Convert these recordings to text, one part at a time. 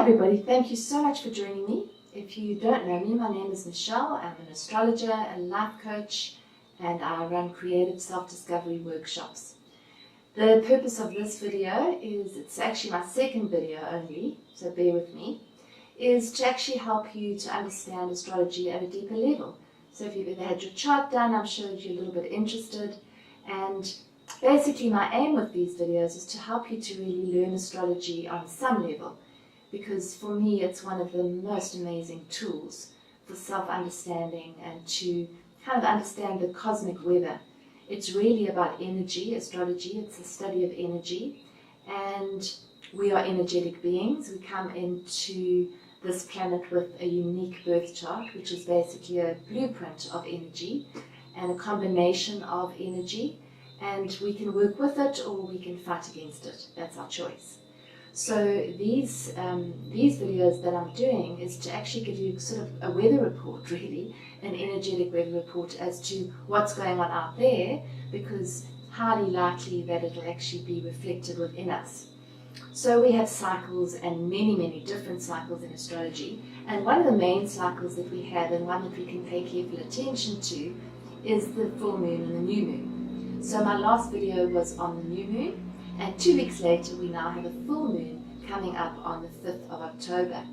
everybody, thank you so much for joining me. If you don't know me, my name is Michelle. I'm an astrologer, a life coach, and I run creative self-discovery workshops. The purpose of this video is, it's actually my second video only, so bear with me, is to actually help you to understand astrology at a deeper level. So if you've ever had your chart done, I'm sure you're a little bit interested. And basically my aim with these videos is to help you to really learn astrology on some level. Because for me, it's one of the most amazing tools for self-understanding and to kind of understand the cosmic weather. It's really about energy, astrology. It's a study of energy, and we are energetic beings. We come into this planet with a unique birth chart, which is basically a blueprint of energy and a combination of energy, and we can work with it or we can fight against it. That's our choice. So these videos that I'm doing is to actually give you sort of a weather report, really, an energetic weather report as to what's going on out there, because highly likely that it'll actually be reflected within us. So we have cycles, and many different cycles in astrology, and one of the main cycles that we have, and one that we can pay careful attention to, is the full moon and the new moon. So my last video was on the new moon, and 2 weeks later we now have a full moon coming up on the 5th of October.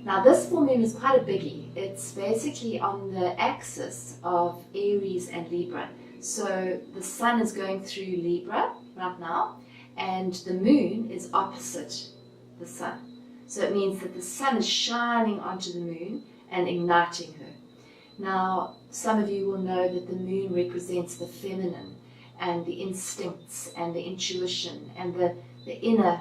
Now this full moon is quite a biggie. It's basically on the axis of Aries and Libra. So the sun is going through Libra right now, and the moon is opposite the sun. So it means that the sun is shining onto the moon and igniting her. Now some of you will know that the moon represents the feminine and the instincts and the intuition and the inner,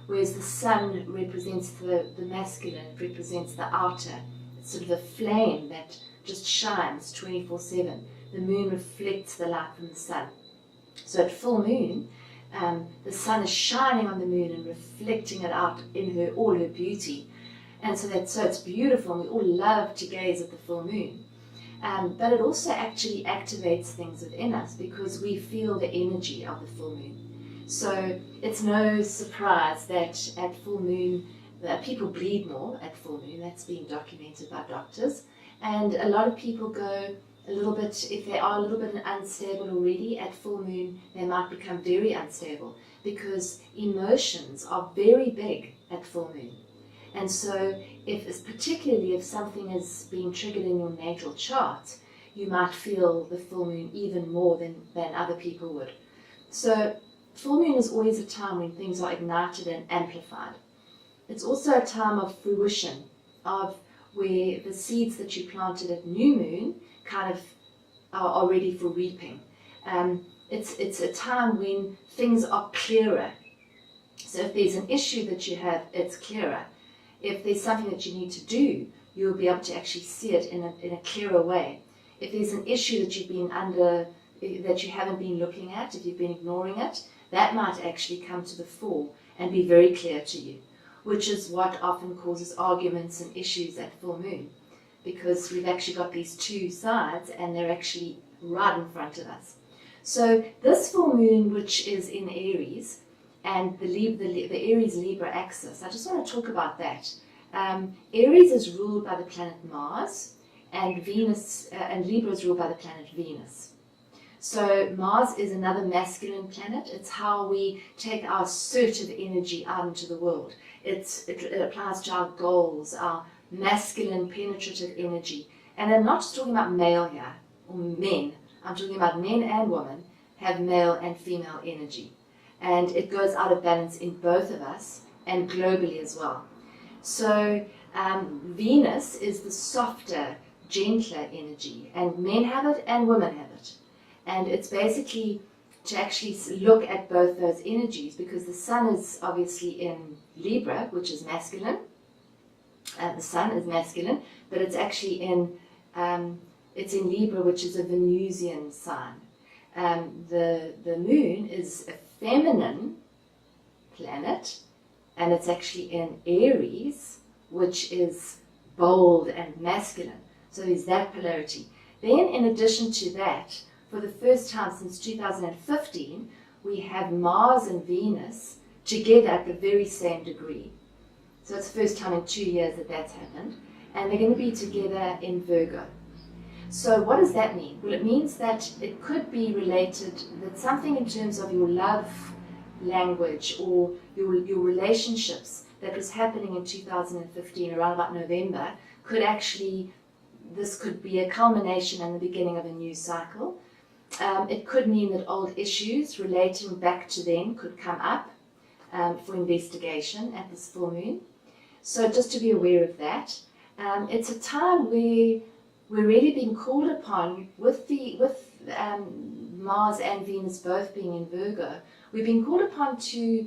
whereas the sun represents the masculine, it represents the outer. It's sort of a flame that just shines 24/7. The moon reflects the light from the sun. So at full moon, the sun is shining on the moon and reflecting it out in all her beauty. And so it's beautiful, and we all love to gaze at the full moon. But it also actually activates things within us because we feel the energy of the full moon. So it's no surprise that at full moon, people bleed more at full moon. That's been documented by doctors. And a lot of people go a little bit, if they are a little bit unstable already, at full moon they might become very unstable because emotions are very big at full moon. And so particularly if something is being triggered in your natal chart, you might feel the full moon even more than other people would. So full moon is always a time when things are ignited and amplified. It's also a time of fruition, of where the seeds that you planted at new moon kind of are ready for reaping. It's a time when things are clearer. So if there's an issue that you have, it's clearer. If there's something that you need to do, you'll be able to actually see it in a clearer way. If there's an issue that you've been that you haven't been looking at, if you've been ignoring it, that might actually come to the fore and be very clear to you, which is what often causes arguments and issues at full moon, because we've actually got these two sides and they're actually right in front of us. So this full moon, which is in Aries, and the Aries-Libra axis, I just want to talk about that. Aries is ruled by the planet Mars, and Venus and Libra is ruled by the planet Venus. So Mars is another masculine planet. It's how we take our assertive energy out into the world. It applies to our goals, our masculine penetrative energy. And I'm not just talking about male here, or men. I'm talking about men and women have male and female energy. And it goes out of balance in both of us and globally as well. So Venus is the softer, gentler energy, and men have it and women have it. And it's basically to actually look at both those energies, because the sun is obviously in Libra, which is masculine. The sun is masculine, but it's actually in Libra, which is a Venusian sign. The moon is a feminine planet, and it's actually in Aries, which is bold and masculine. So there's that polarity. Then in addition to that, for the first time since 2015, we have Mars and Venus together at the very same degree. So it's the first time in 2 years that that's happened. And they're going to be together in Virgo. So what does that mean? Well, it means that it could be related, that something in terms of your love language or your relationships that was happening in 2015 around about November could actually, this could be a culmination and the beginning of a new cycle. It could mean that old issues relating back to then could come up for investigation at this full moon. So just to be aware of that. It's a time where we're really being called upon with Mars and Venus both being in Virgo. We're being called upon to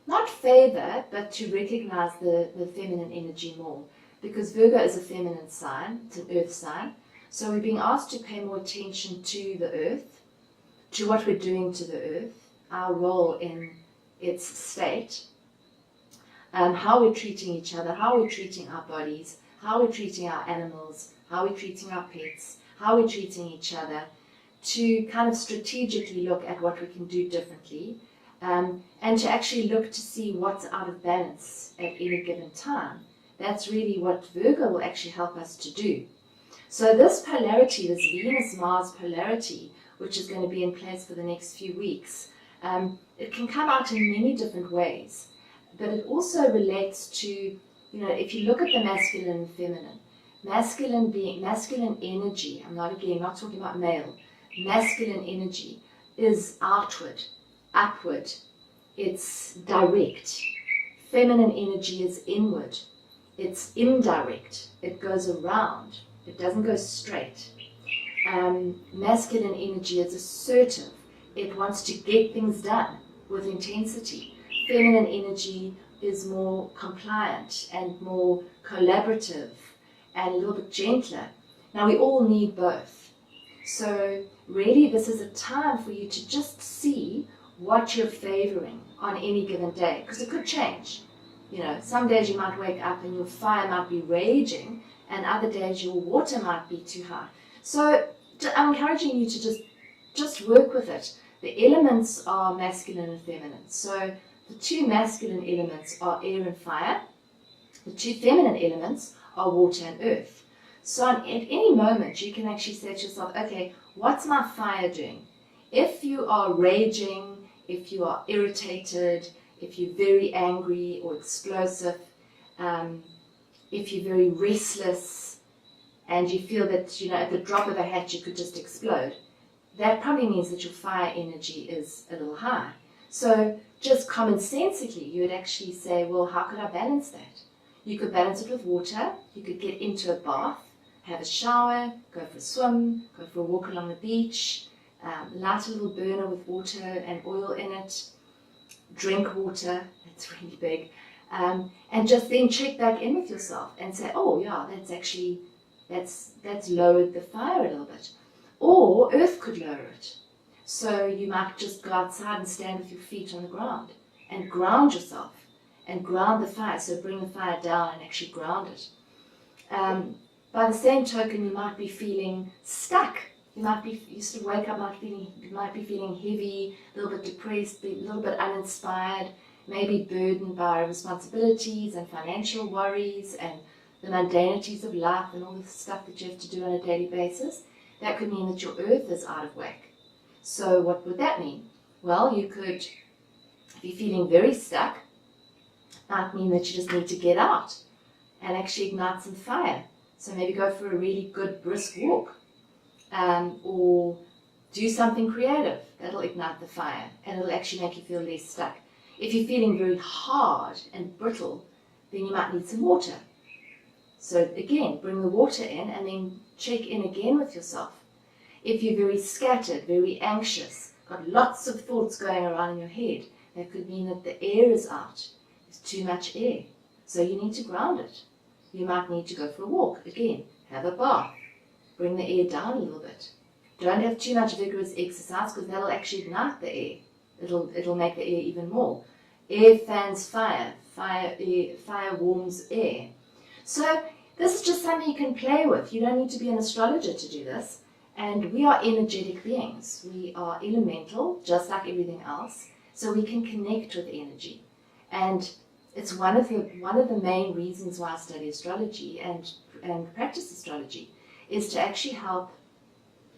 not favor, but to recognize the feminine energy more. Because Virgo is a feminine sign, it's an earth sign. So we're being asked to pay more attention to the earth, to what we're doing to the earth, our role in its state, how we're treating each other, how we're treating our bodies, how we're treating our animals, how we're treating our pets, how we're treating each other, to kind of strategically look at what we can do differently, and to actually look to see what's out of balance at any given time. That's really what Virgo will actually help us to do. So this polarity, this Venus-Mars polarity, which is going to be in place for the next few weeks, it can come out in many different ways. But it also relates to, if you look at the masculine and feminine, masculine energy, I'm not talking about male, masculine energy is outward, upward, it's direct. Feminine energy is inward, it's indirect, it goes around, it doesn't go straight. Masculine energy is assertive, it wants to get things done with intensity. Feminine energy is more compliant and more collaborative and a little bit gentler. Now we all need both. So really this is a time for you to just see what you're favoring on any given day, because it could change. Some days you might wake up and your fire might be raging, and other days your water might be too high. So I'm encouraging you to just work with it. The elements are masculine and feminine. So the two masculine elements are air and fire. The two feminine elements are water and earth. So at any moment you can actually say to yourself, okay, what's my fire doing? If you are raging, if you are irritated, if you're very angry or explosive, if you're very restless and you feel that, at the drop of a hat you could just explode, that probably means that your fire energy is a little high. So just commonsensically, you would actually say, well, how could I balance that? You could balance it with water. You could get into a bath, have a shower, go for a swim, go for a walk along the beach, light a little burner with water and oil in it, drink water, that's really big, and just then check back in with yourself and say, oh yeah, that's lowered the fire a little bit. Or earth could lower it. So you might just go outside and stand with your feet on the ground and ground yourself and ground the fire. So bring the fire down and actually ground it. By the same token, you might be feeling stuck. You sort of wake up, you might be feeling heavy, a little bit depressed, a little bit uninspired, maybe burdened by responsibilities and financial worries and the mundanities of life and all the stuff that you have to do on a daily basis. That could mean that your earth is out of whack. So what would that mean? Well, you could, if you're feeling very stuck, it might mean that you just need to get out and actually ignite some fire. So maybe go for a really good brisk walk, or do something creative that'll ignite the fire and it'll actually make you feel less stuck. If you're feeling very hard and brittle, then you might need some water. So again, bring the water in and then check in again with yourself. If you're very scattered, very anxious, got lots of thoughts going around in your head, that could mean that the air is out. There's too much air. So you need to ground it. You might need to go for a walk. Again, have a bath. Bring the air down a little bit. Don't have too much vigorous exercise because that'll actually ignite the air. It'll make the air even more. Air fans fire. Fire warms air. So this is just something you can play with. You don't need to be an astrologer to do this. And we are energetic beings. We are elemental, just like everything else. So we can connect with energy. And It's one of the main reasons why I study astrology and practice astrology, is to actually help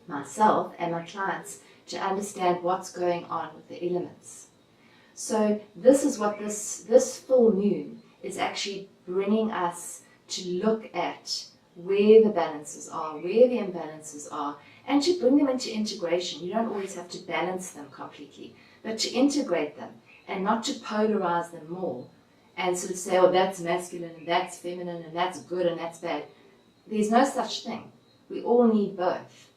myself and my clients to understand what's going on with the elements. So this is what this full moon is actually bringing us to look at where the balances are, where the imbalances are, and to bring them into integration. You don't always have to balance them completely, but to integrate them and not to polarize them more and sort of say, oh, that's masculine and that's feminine and that's good and that's bad. There's no such thing. We all need both.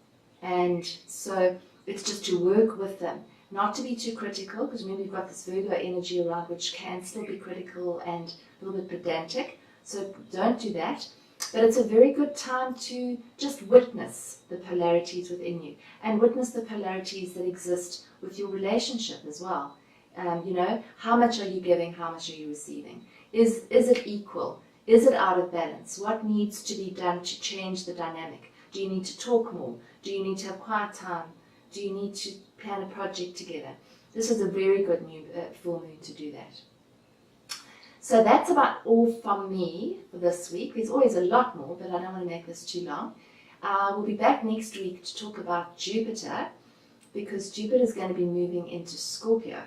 And so it's just to work with them, not to be too critical, because remember we've got this Virgo energy around which can still be critical and a little bit pedantic. So don't do that. But it's a very good time to just witness the polarities within you and witness the polarities that exist with your relationship as well. You know, how much are you giving? How much are you receiving? Is it equal? Is it out of balance? What needs to be done to change the dynamic? Do you need to talk more? Do you need to have quiet time? Do you need to plan a project together? This is a very good full moon to do that. So that's about all from me for this week. There's always a lot more, but I don't want to make this too long. We'll be back next week to talk about Jupiter, because Jupiter is going to be moving into Scorpio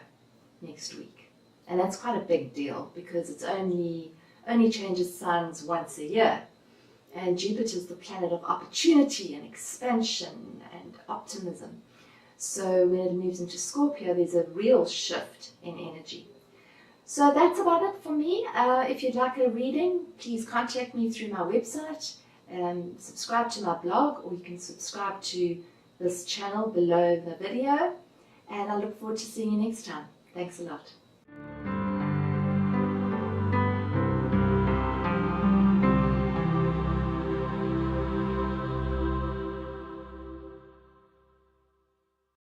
next week. And that's quite a big deal, because it's only changes signs once a year. And Jupiter is the planet of opportunity and expansion and optimism. So when it moves into Scorpio, there's a real shift in energy. So that's about it for me. If you'd like a reading, please contact me through my website, subscribe to my blog, or you can subscribe to this channel below the video. And I look forward to seeing you next time. Thanks a lot.